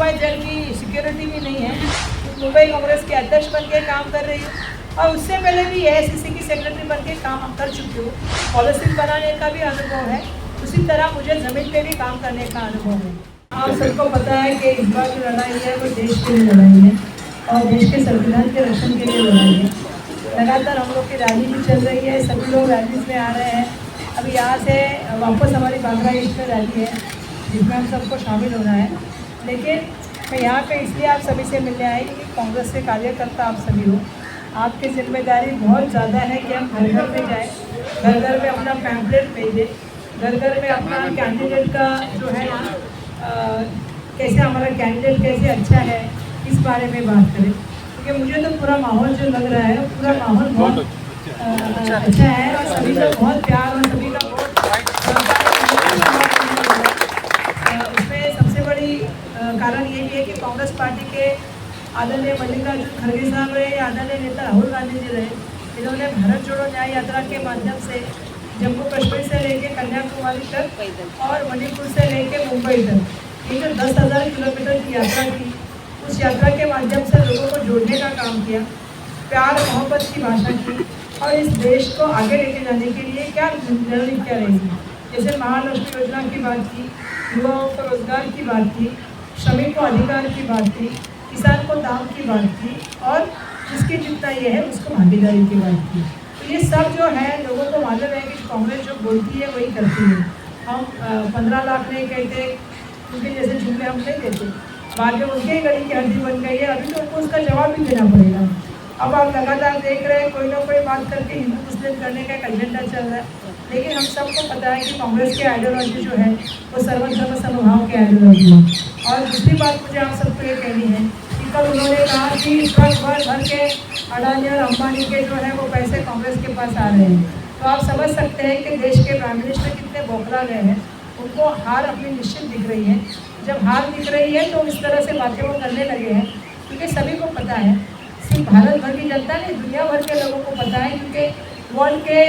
XYZ की security भी नहीं है। मुंबई कांग्रेस के अध्यक्ष बन के काम कर रही हूँ और उससे पहले भी AICC की सेक्रेटरी बन के काम कर चुकी हूँ। पॉलिसी बनाने का भी अनुभव है, उसी तरह मुझे ज़मीन पे भी काम करने का अनुभव है। आप सबको पता है कि इस बार जो लड़ाई है वो देश के लिए लड़ाई है और देश के संविधान के रक्षण के लिए लड़ाई है। लगातार हम लोग की रैली भी चल रही है, सभी लोग रैलीज में आ रहे हैं। अभी यहाँ से वापस हमारी बांद्रा ईस्ट में रैली है जिसमें हम सबको शामिल होना है। लेकिन मैं यहाँ पे इसलिए आप सभी से मिलने आई कि कांग्रेस के कार्यकर्ता आप सभी हो, आपकी जिम्मेदारी बहुत ज़्यादा है कि हम घर घर में जाएँ, घर घर में अपना पैम्पलेट भेजें, घर घर में अपना कैंडिडेट का जो है ना कैसे हमारा कैंडिडेट कैसे अच्छा है इस बारे में बात करें। क्योंकि मुझे तो पूरा माहौल जो लग रहा है पूरा माहौल बहुत अच्छा है और सभी का बहुत प्यार और सभी का बहुत उसमें सबसे बड़ी कारण ये भी है कि कांग्रेस पार्टी के आदरणीय मल्लिकार्जुन खड़गे साहब रहे, आदरणीय नेता राहुल गांधी जी रहे, इन्होंने भारत जोड़ो न्याय यात्रा के माध्यम से जम्मू कश्मीर से लेके कन्याकुमारी तक और मणिपुर से लेके मुंबई तक ये जो 10,000 किलोमीटर की यात्रा थी, उस यात्रा के माध्यम से लोगों को जोड़ने का काम किया, प्यार मोहब्बत की भाषा की और इस देश को आगे लेके जाने के लिए क्या रणनीतियाँ रहेगी। जैसे महालक्ष्मी योजना की बात की, युवाओं को रोजगार की बात की, श्रमिक को अधिकार की बात की, किसान को दाम की बात की और जिसकी जितना ये है उसको भागीदारी की बात की। तो ये सब जो है लोगों को मालूम है कि कांग्रेस जो बोलती है वही करती है। हम 15 लाख नहीं कहते, उनके जैसे जुमले हम नहीं देते, बाद में उनके ही गली की हड्डी बन गई है। अभी तो उनको उसका जवाब भी देना पड़ेगा। अब आप लगातार देख रहे हैं कोई ना कोई बात करके हिंदू मुस्लिम करने का एक एजेंडा चल रहा है। लेकिन हम सबको पता है कि कांग्रेस की आइडियोलॉजी जो है वो सर्वधर्म समभाव की आइडियोलॉजी है। और दूसरी बात मुझे आप सबको ये कहनी है कि कल उन्होंने कहा कि ट्रक भर के अडानी और अंबानी के जो है वो पैसे कांग्रेस के पास आ रहे हैं। तो आप समझ सकते हैं कि देश के प्राइम मिनिस्टर कितने बौखला गए हैं, उनको हार अपनी निश्चित दिख रही है। जब हार दिख रही है तो इस तरह से बातें वो करने लगे हैं, क्योंकि सभी को पता है, सिर्फ भारत भर की जनता नहीं दुनिया भर के लोगों को पता है, क्योंकि वर्ल्ड के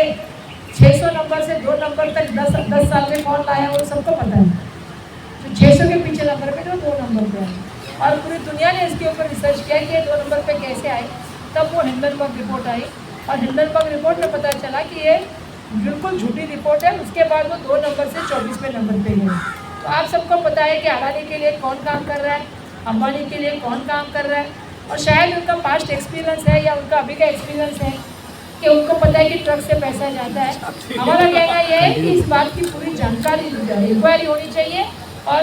600 नंबर से 2 नंबर तक 10 साल में कौन लाया वो सबको पता है। तो 600 के पीछे नंबर पे तो 2 नंबर पे आए और पूरी दुनिया ने इसके ऊपर रिसर्च किया कि ये 2 नंबर पे कैसे आए। तब वो हिंडनबर्ग रिपोर्ट आई और हिंडनबर्ग रिपोर्ट में पता चला कि ये बिल्कुल झूठी रिपोर्ट है। उसके बाद वो 2 नंबर से 24वें नंबर पे गए। तो आप सबको पता है कि अडानी के लिए कौन काम कर रहा है, अंबानी के लिए कौन काम कर रहा है और शायद उनका पास्ट एक्सपीरियंस है या उनका अभी का एक्सपीरियंस है कि उनको पता है कि ट्रक से पैसा जाता है। हमारा कहना यह है कि इस बात की पूरी जानकारी दी जाए, इंक्वायरी होनी चाहिए और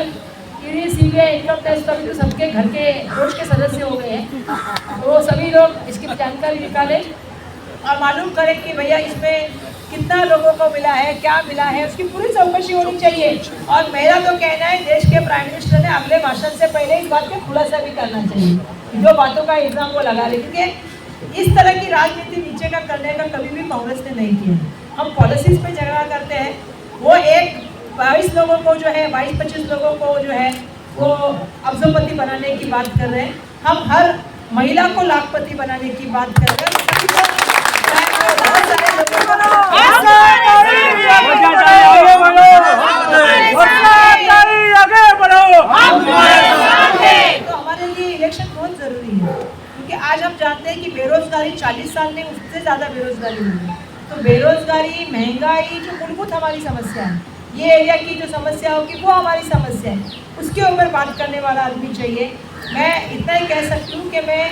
ईडी CBI इनकम टैक्स अभी तो सबके घर के रोज के सदस्य हो गए हैं, तो सभी लोग इसकी जानकारी निकालें और मालूम करें कि भैया इसमें कितना लोगों को मिला है, क्या मिला है, उसकी पूरी चौकसी होनी चाहिए। और मेरा तो कहना है देश के प्राइम मिनिस्टर ने अगले भाषण से पहले इस बात का खुलासा भी करना चाहिए, जो बातों का इल्जाम वो लगा रहे, क्योंकि इस तरह की राजनीति नीचे का करने का कभी भी कांग्रेस ने नहीं किया। हम पॉलिसीज पे झगड़ा करते हैं, वो एक 22 लोगों को जो है 22-25 लोगों को जो है वो अब्जोपति बनाने की बात कर रहे हैं। हम हर महिला को लाखपति बनाने की बात कर रहे हैं। तो हमारे लिए इलेक्शन बहुत जरूरी है, क्योंकि आज हम जानते हैं कि बेरोजगारी 40 साल में उससे ज़्यादा बेरोजगारी हुई है। तो बेरोजगारी, महंगाई जो मूलभूत हमारी समस्या है, ये एरिया की जो समस्या होगी वो हमारी समस्या है, उसके ऊपर बात करने वाला आदमी चाहिए। मैं इतना ही कह सकती हूँ कि मैं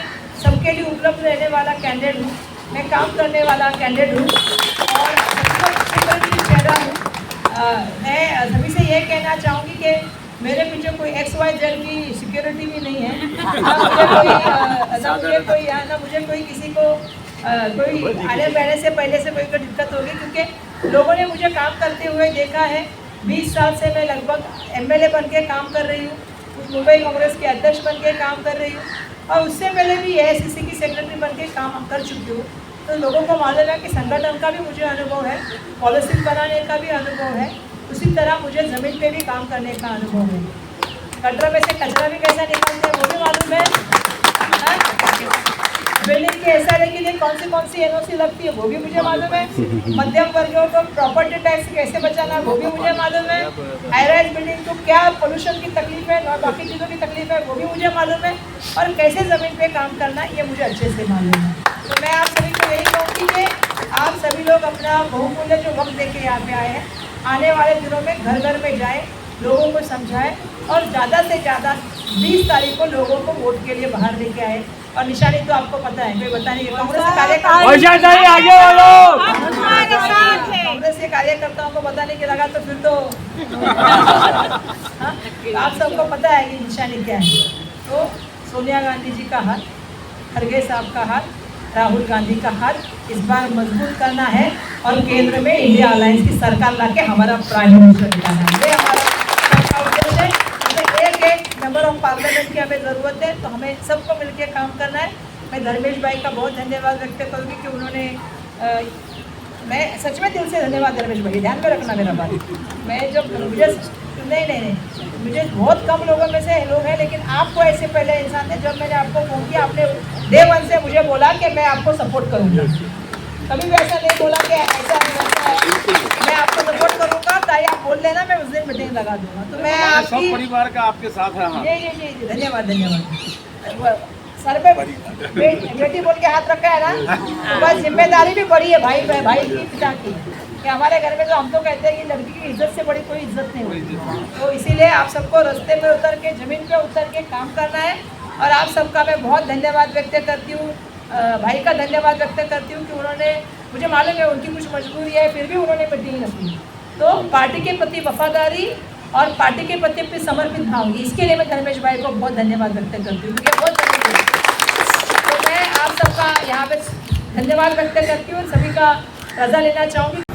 सबके लिए उपलब्ध रहने वाला कैंडिडेट हूँ, मैं काम करने वाला कैंडिडेट हूँ और चेहरा हूँ। मैं सभी से ये कहना चाहूँगी कि मेरे पीछे कोई XYZ की सिक्योरिटी भी नहीं है, ना मुझे कोई किसी को कोई आने बैठने से पहले से कोई दिक्कत होगी, क्योंकि लोगों ने मुझे काम करते हुए देखा है। 20 साल से मैं लगभग MLA बन के काम कर रही हूँ, मुंबई कांग्रेस के अध्यक्ष बन के काम कर रही हूँ और उससे पहले भी AICC की सेक्रेटरी बन के काम कर चुकी हूँ। तो लोगों को मालूम है कि संगठन का भी मुझे अनुभव है, पॉलिसी बनाने का भी अनुभव है, उसी तरह मुझे ज़मीन पे भी काम करने का अनुभव है। कटरा में से कचरा भी कैसा निकालते हैं वो भी मालूम है। बिल्डिंग के एसआरए के लिए कौन सी एनओसी लगती है वो भी मुझे मालूम है। मध्यम वर्गों को प्रॉपर्टी टैक्स कैसे बचाना वो भी मुझे मालूम है। हाई राइज बिल्डिंग को क्या पोल्यूशन की तकलीफ है और बाकी चीज़ों की तकलीफ है वो भी मुझे मालूम है। और कैसे ज़मीन पे काम करना ये मुझे अच्छे से मालूम है। तो मैं आप सभी को यही कहूँगी कि आप सभी लोग अपना बहुमूल्य जो वक्त दे के यहाँ पे आए हैं, आने वाले दिनों में घर घर में जाएँ, लोगों को समझाएं और ज़्यादा से ज़्यादा 20 तारीख को लोगों को वोट के लिए बाहर लेके आए। और निशानी तो आपको पता है, कोई बताने के कांग्रेस के कार्यकर्ताओं को बताने के लगा तो फिर तो आप सबको पता है कि निशानी क्या है। तो सोनिया गांधी जी का हाथ, खड़गे साहब का हाथ, राहुल गांधी का हाथ इस बार मजबूत करना है और केंद्र में इंडिया अलायंस की सरकार लाके हमारा प्राइम मिनिस्टर बनाना है। ये हमारा सबका उद्देश्य है। हमें एक मेंबर ऑफ पार्लियामेंट की हमें ज़रूरत है, तो हमें सबको मिलकर काम करना है। मैं धर्मेश भाई का बहुत धन्यवाद व्यक्त करूँगी कि उन्होंने मैं सच में दिल से धन्यवाद धर्मेश भाई, ध्यान में रखना मेरा बात। मैं जब मुझे नहीं मुझे बहुत कम लोगों में से लोग हैं, लेकिन आपको ऐसे पहले इंसान थे जब मैंने आपको फोन किया आपने डे वन से मुझे बोला कि मैं आपको सपोर्ट करूँगा। कभी भी ऐसा नहीं बोला कि ऐसा है मैं आपको सपोर्ट करूँगा, ताकि आप बोल लेना मैं उस दिन मीटिंग लगा दूंगा। तो मैं आपकी परिवार का आपके साथ है। जी धन्यवाद। सर पे बेटी बोल के हाथ रखा है ना, तो बस जिम्मेदारी भी बड़ी है भाई की पिता की, कि हमारे घर में तो हम तो कहते हैं कि लड़की की इज्जत से बड़ी कोई इज्जत नहीं होती। तो इसीलिए आप सबको रास्ते में उतर के ज़मीन पे उतर के काम करना है। और आप सबका मैं बहुत धन्यवाद व्यक्त करती हूँ, भाई का धन्यवाद व्यक्त करती हूँ कि उन्होंने, मुझे मालूम है उनकी कुछ मजबूरी है, फिर भी उन्होंने मीटिंग रखी। तो पार्टी के प्रति वफादारी और पार्टी के प्रति अपनी समर्पित भाव, इसके लिए मैं धर्मेश भाई को बहुत धन्यवाद व्यक्त करती हूँ, क्योंकि बहुत जरूरी है। तो मैं आप सबका यहाँ पे धन्यवाद व्यक्त करती हूँ और सभी का रजा लेना चाहूँगी।